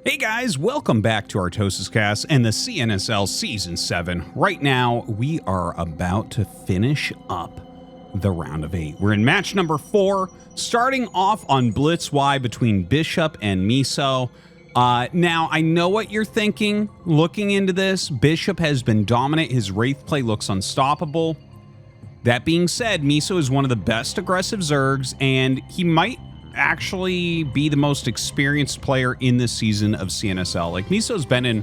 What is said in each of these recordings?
Hey guys, welcome back to ArtosisCasts and the CNSL Season 7. Right now, we are about to finish up the round of 8. We're in match number 4, starting off on Blitz Y between Bishop and Miso. Now, I know what you're thinking. Looking into this, Bishop has been dominant. His Wraith play looks unstoppable. That being said, Miso is one of the best aggressive Zergs, and he might actually be the most experienced player in this season of CNSL. Like, Miso's been in,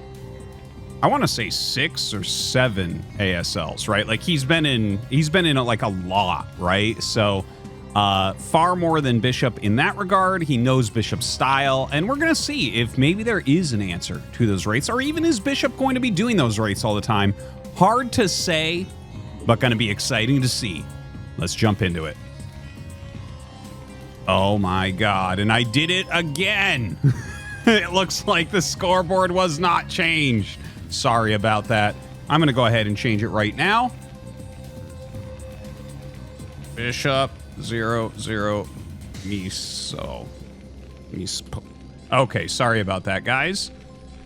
I want to say 6 or 7 ASLs, right? Like, he's been in like a lot, right? So far more than Bishop in that regard. He knows Bishop's style, and we're gonna see if maybe there is an answer to those Wraiths, or even is Bishop going to be doing those Wraiths all the time? Hard to say, but gonna be exciting to see. Let's jump into it. Oh my god, and I did it again. It looks like the scoreboard was not changed. Sorry about that. I'm going to go ahead and change it right now. Bishop 0-0 Miso. Okay, sorry about that, guys.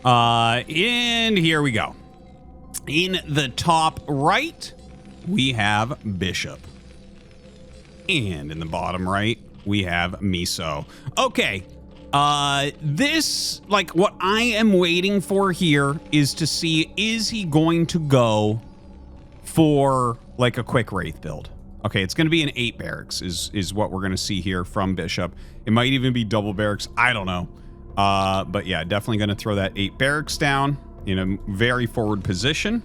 And here we go. In the top right, we have Bishop. And in the bottom right, we have Miso. Okay, this, like, what I am waiting for here is to see, is he going to go for, like, a quick Wraith build? Okay, it's going to be an 8 barracks is what we're going to see here from Bishop. It might even be double barracks. I don't know. But yeah, definitely going to throw that 8 barracks down in a very forward position.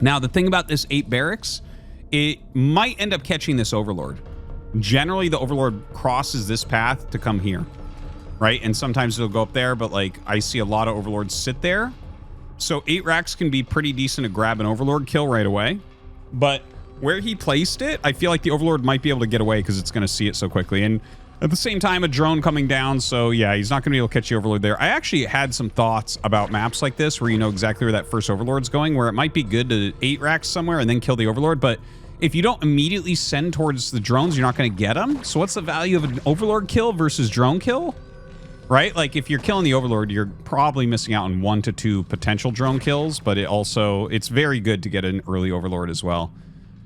Now, the thing about this 8 barracks, it might end up catching this Overlord. Generally, the Overlord crosses this path to come here, right? And sometimes it'll go up there, but, like, I see a lot of Overlords sit there. So 8 racks can be pretty decent to grab an Overlord kill right away. But where he placed it, I feel like the Overlord might be able to get away because it's going to see it so quickly. And at the same time, a drone coming down, so yeah, he's not going to be able to catch the Overlord there. I actually had some thoughts about maps like this where you know exactly where that first Overlord's going, where it might be good to 8 racks somewhere and then kill the Overlord, but if you don't immediately send towards the drones, you're not going to get them. So what's the value of an Overlord kill versus drone kill? Right? Like, if you're killing the Overlord, you're probably missing out on 1 to 2 potential drone kills, but it's very good to get an early Overlord as well.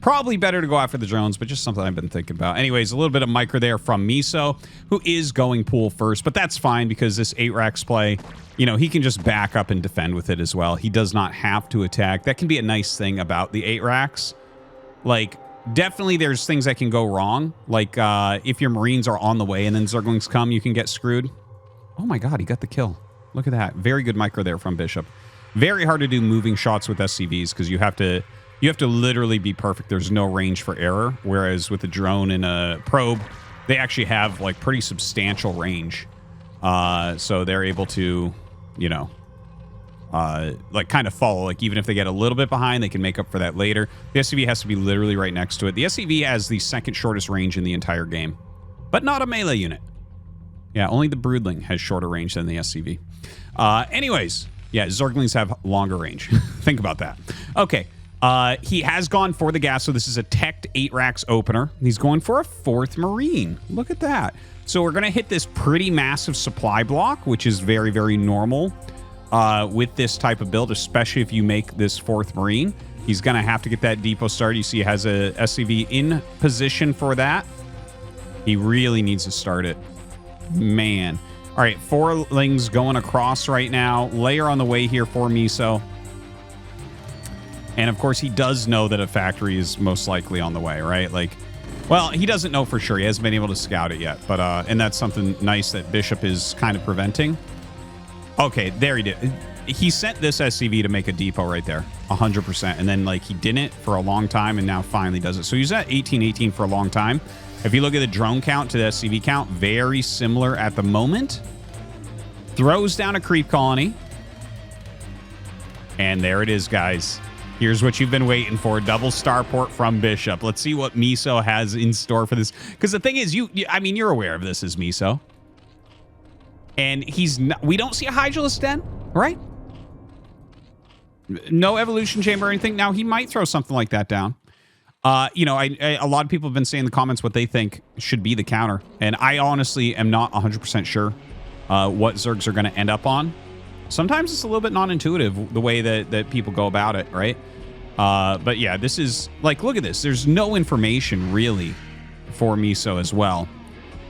Probably better to go after the drones, but just something I've been thinking about. Anyways, a little bit of micro there from Miso, who is going pool first, but that's fine because this 8 racks play, you know, he can just back up and defend with it as well. He does not have to attack. That can be a nice thing about the 8 racks. Like, definitely there's things that can go wrong. Like, if your Marines are on the way and then Zerglings come, you can get screwed. Oh my god, he got the kill. Look at that. Very good micro there from Bishop. Very hard to do moving shots with SCVs because you have to literally be perfect. There's no range for error. Whereas with a drone and a probe, they actually have, like, pretty substantial range. So they're able to, you know, like, kind of follow. Like, even if they get a little bit behind, they can make up for that later. The SCV has to be literally right next to it. The SCV has the second shortest range in the entire game, but not a melee unit. Yeah, only the Broodling has shorter range than the SCV. Anyways, yeah, Zerglings have longer range. Think about that. Okay, he has gone for the gas, so this is a teched 8 racks opener. He's going for a 4th Marine. Look at that. So we're going to hit this pretty massive supply block, which is very, very normal. With this type of build, especially if you make this 4th Marine. He's going to have to get that depot started. You see he has a SCV in position for that. He really needs to start it. Man. All right, 4-lings going across right now. Layer on the way here for Miso. And, of course, he does know that a factory is most likely on the way, right? Like, well, he doesn't know for sure. He hasn't been able to scout it yet. But and that's something nice that Bishop is kind of preventing. Okay, there he did. He sent this SCV to make a depot right there, 100%. And then, like, he didn't for a long time and now finally does it. So he's at 18-18 for a long time. If you look at the drone count to the SCV count, very similar at the moment. Throws down a creep colony. And there it is, guys. Here's what you've been waiting for. Double starport from Bishop. Let's see what Miso has in store for this. Because the thing is, I mean, you're aware of this as Miso. And he's not, we don't see a Hydralisk Den, right? No evolution chamber or anything. Now, he might throw something like that down. You know, a lot of people have been saying in the comments what they think should be the counter. And I honestly am not 100% sure. what Zergs are going to end up on. Sometimes it's a little bit non-intuitive the way that people go about it, right? But yeah, this is like, look at this. There's no information really for Miso as well.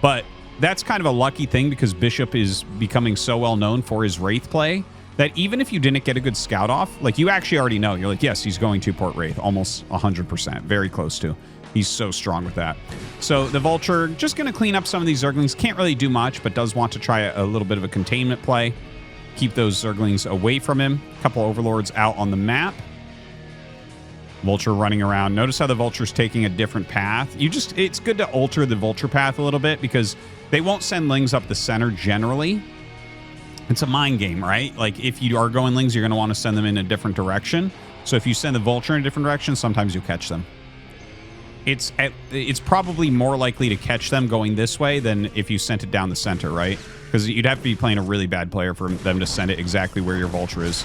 But that's kind of a lucky thing because Bishop is becoming so well known for his Wraith play that even if you didn't get a good scout off, like you actually already know. You're like, yes, he's going to port Wraith almost 100%, very close to. He's so strong with that. So the Vulture just going to clean up some of these Zerglings. Can't really do much, but does want to try a little bit of a containment play. Keep those Zerglings away from him. A couple Overlords out on the map. Vulture running around. Notice how the Vulture's taking a different path. It's good to alter the Vulture path a little bit because they won't send Lings up the center generally. It's a mind game, right? Like if you are going Lings, you're going to want to send them in a different direction. So if you send the Vulture in a different direction, sometimes you'll catch them. It's probably more likely to catch them going this way than if you sent it down the center, right? Because you'd have to be playing a really bad player for them to send it exactly where your Vulture is.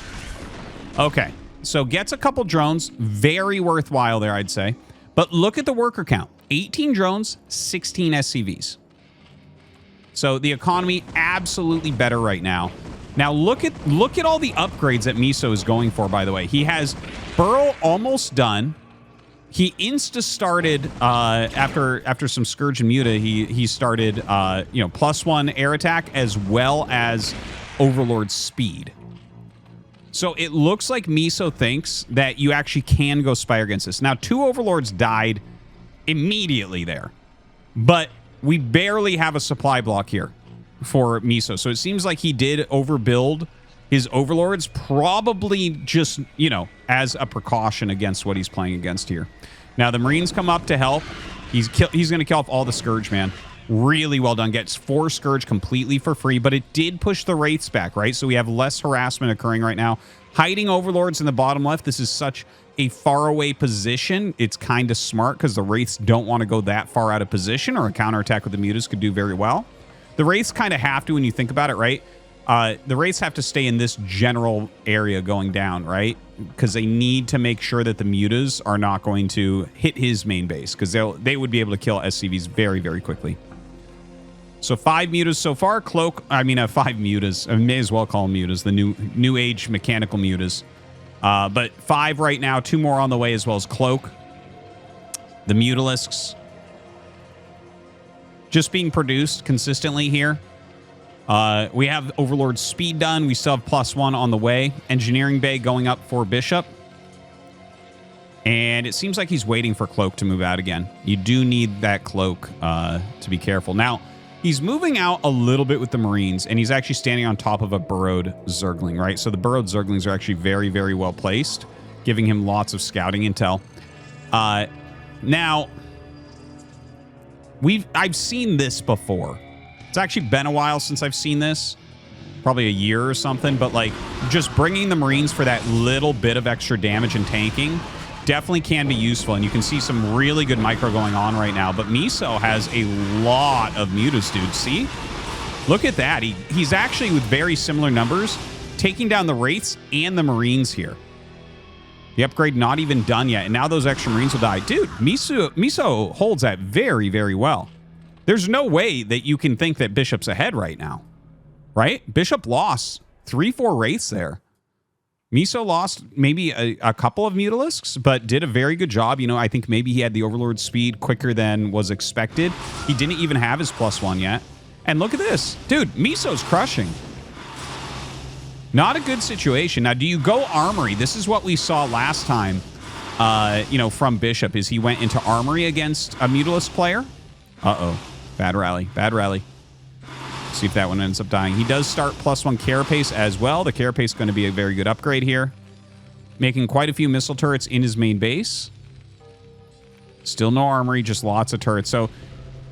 Okay, so gets a couple drones. Very worthwhile there, I'd say. But look at the worker count. 18 drones, 16 SCVs. So the economy absolutely better right now. Now look at all the upgrades that Miso is going for, by the way. He has Burrow almost done. He insta-started, after some Scourge and Muta, he started, +1 air attack as well as Overlord speed. So it looks like Miso thinks that you actually can go Spire against this. Now, 2 Overlords died immediately there, but we barely have a supply block here for Miso. So it seems like he did overbuild his Overlords, probably just, as a precaution against what he's playing against here. Now, the Marines come up to help. He's going to kill off all the Scourge, man. Really well done. Gets 4 Scourge completely for free, but it did push the Wraiths back, right? So we have less harassment occurring right now. Hiding Overlords in the bottom left. This is such a faraway position. It's kind of smart because the Wraiths don't want to go that far out of position, or a counterattack with the Mutas could do very well. The Wraiths kind of have to when you think about it, right? The Wraiths have to stay in this general area going down, right? Because they need to make sure that the Mutas are not going to hit his main base, because they would be able to kill SCVs very, very quickly. So 5 Mutas so far. 5 Mutas. I may as well call them Mutas, the new age mechanical Mutas. But 5 right now, 2 more on the way, as well as Cloak. The Mutalisks just being produced consistently here. We have Overlord speed done. We still have +1 on the way. Engineering Bay going up for Bishop. And it seems like he's waiting for Cloak to move out again. You do need that Cloak to be careful. Now, he's moving out a little bit with the Marines, and he's actually standing on top of a burrowed Zergling, right? So the burrowed Zerglings are actually very, very well placed, giving him lots of scouting intel. Now, I've seen this before. It's actually been a while since I've seen this, probably a year or something, but like just bringing the Marines for that little bit of extra damage and tanking definitely can be useful, and you can see some really good micro going on right now. But Miso has a lot of Mutas, dude. See? Look at that. He's actually, with very similar numbers, taking down the Wraiths and the Marines here. The upgrade not even done yet, and now those extra Marines will die. Dude, Miso holds that very, very well. There's no way that you can think that Bishop's ahead right now, right? Bishop lost 3-4 Wraiths there. Miso lost maybe a couple of Mutalisks, but did a very good job. I think maybe he had the Overlord speed quicker than was expected. He didn't even have his +1 yet. And look at this. Dude, Miso's crushing. Not a good situation. Now, do you go Armory? This is what we saw last time, from Bishop, is he went into Armory against a Mutalisk player. Uh-oh. Bad rally. Bad rally. See if that one ends up dying. He does start +1 Carapace as well. The Carapace is going to be a very good upgrade here. Making quite a few missile turrets in his main base. Still no armory, just lots of turrets. So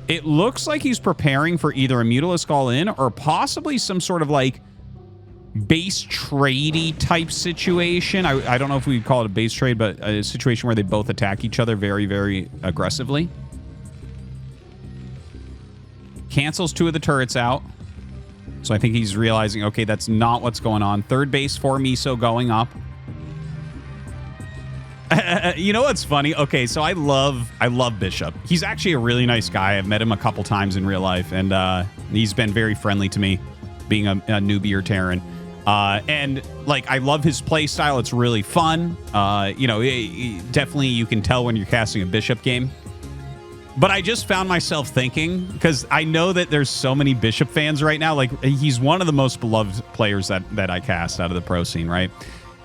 it looks like he's preparing for either a Mutalisk all-in or possibly some sort of like base tradey type situation. I don't know if we'd call it a base trade, but a situation where they both attack each other very, very aggressively. Cancels 2 of the turrets out. So I think he's realizing, okay, that's not what's going on. Third base for Miso going up. You know what's funny? Okay, so I love Bishop. He's actually a really nice guy. I've met him a couple times in real life, and he's been very friendly to me. being a newbie or Terran. And like, I love his play style. It's really fun. You know, definitely you can tell when you're casting a Bishop game. But I just found myself thinking, because I know that there's so many Bishop fans right now. Like, he's one of the most beloved players that I cast out of the pro scene, right?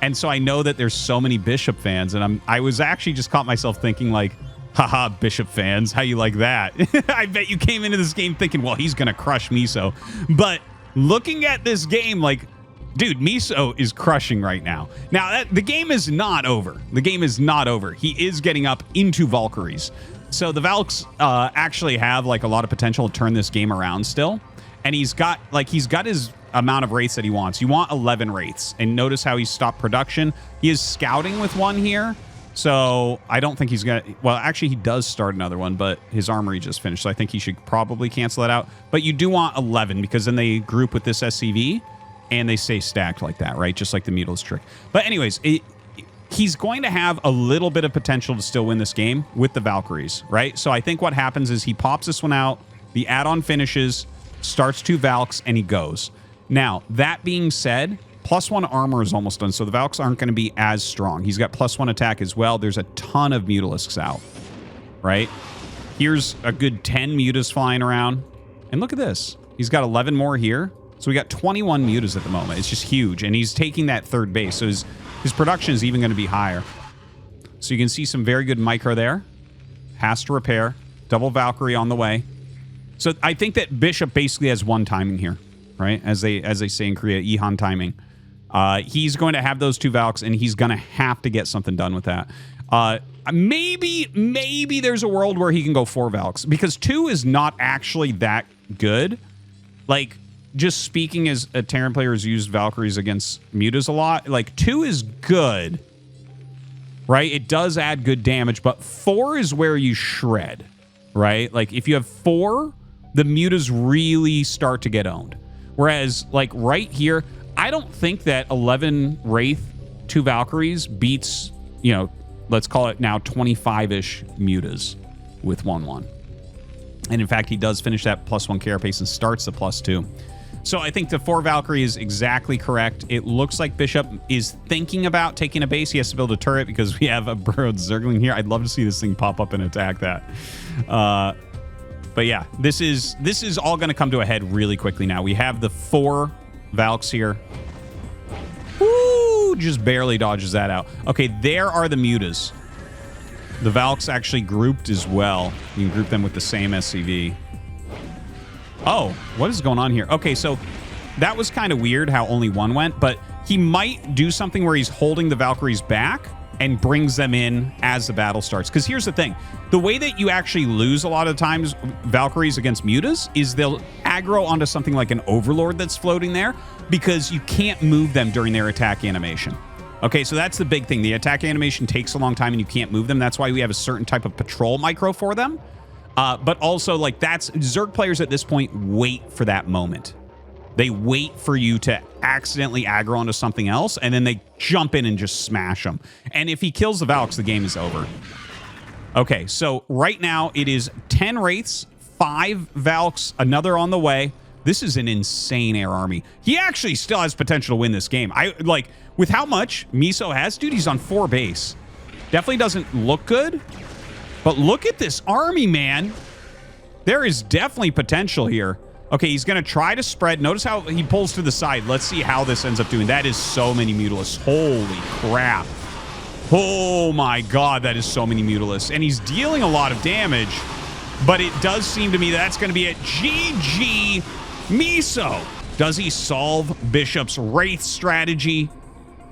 And so I know that there's so many Bishop fans, and I was actually just caught myself thinking like, haha, Bishop fans, how you like that? I bet you came into this game thinking, well, he's gonna crush Miso. But looking at this game, like, dude, Miso is crushing right now. Now, the game is not over. The game is not over. He is getting up into Valkyries. So the Valks actually have like a lot of potential to turn this game around still. And he's got his amount of Wraiths that he wants. You want 11 Wraiths. And notice how he stopped production. He is scouting with one here. So I don't think he's going to... Well, actually, he does start another one, but his armory just finished. So I think he should probably cancel that out. But you do want 11 because then they group with this SCV and they stay stacked like that, right? Just like the Mutilus trick. But anyways, he's going to have a little bit of potential to still win this game with the Valkyries, right? So I think what happens is he pops this one out, the add-on finishes, starts 2 Valks, and he goes. Now, that being said, +1 armor is almost done, so the Valks aren't going to be as strong. He's got +1 attack as well. There's a ton of Mutilisks out, right? Here's a good 10 Mutas flying around. And look at this. He's got 11 more here. So we got 21 Mutas at the moment. It's just huge. And he's taking that 3rd base. So his production is even going to be higher. So you can see some very good micro there. Has to repair. Double Valkyrie on the way. So I think that Bishop basically has 1 timing here, right? As they say in Korea, Ihan timing. He's going to have those 2 Valks, and he's going to have to get something done with that. Maybe there's a world where he can go 4 Valks, because 2 is not actually that good. Like, just speaking as a Terran player who's used Valkyries against Mutas a lot, like 2 is good, right? It does add good damage, but 4 is where you shred, right? Like if you have 4, the Mutas really start to get owned. Whereas like right here, I don't think that 11 Wraith, 2 Valkyries beats, you know, let's call it now 25-ish Mutas with 1/1. And in fact, he does finish that +1 carapace and starts the +2. So I think the 4 Valkyrie is exactly correct. It looks like Bishop is thinking about taking a base. He has to build a turret because we have a burrowed Zergling here. I'd love to see this thing pop up and attack that. But yeah, this is all going to come to a head really quickly now. We have the 4 Valks here. Woo! Just barely dodges that out. Okay, there are the Mutas. The Valks actually grouped as well. You can group them with the same SCV. Oh, what is going on here? Okay, so that was kind of weird how only 1 went, but he might do something where he's holding the Valkyries back and brings them in as the battle starts. Because here's the thing. The way that you actually lose a lot of times Valkyries against Mutas is they'll aggro onto something like an Overlord that's floating there because you can't move them during their attack animation. Okay, so that's the big thing. The attack animation takes a long time and you can't move them. That's why we have a certain type of patrol micro for them. But also, like, that's... Zerg players at this point wait for that moment. They wait for you to accidentally aggro onto something else, and then they jump in and just smash them. And if he kills the Valks, the game is over. Okay, so right now it is 10 Wraiths, 5 Valks, another on the way. This is an insane air army. He actually still has potential to win this game. Like, with how much Miso has, dude, he's on 4 base. Definitely doesn't look good. But look at this army, man. There is definitely potential here. Okay, he's going to try to spread. Notice how he pulls to the side. Let's see how this ends up doing. That is so many Mutilis. Holy crap. Oh my god, that is so many Mutilis. And he's dealing a lot of damage. But it does seem to me that's going to be it. GG Miso. Does he solve Bishop's Wraith strategy?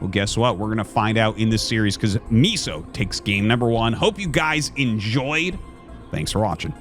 Well, guess what? We're going to find out in this series because Miso takes game number 1. Hope you guys enjoyed. Thanks for watching.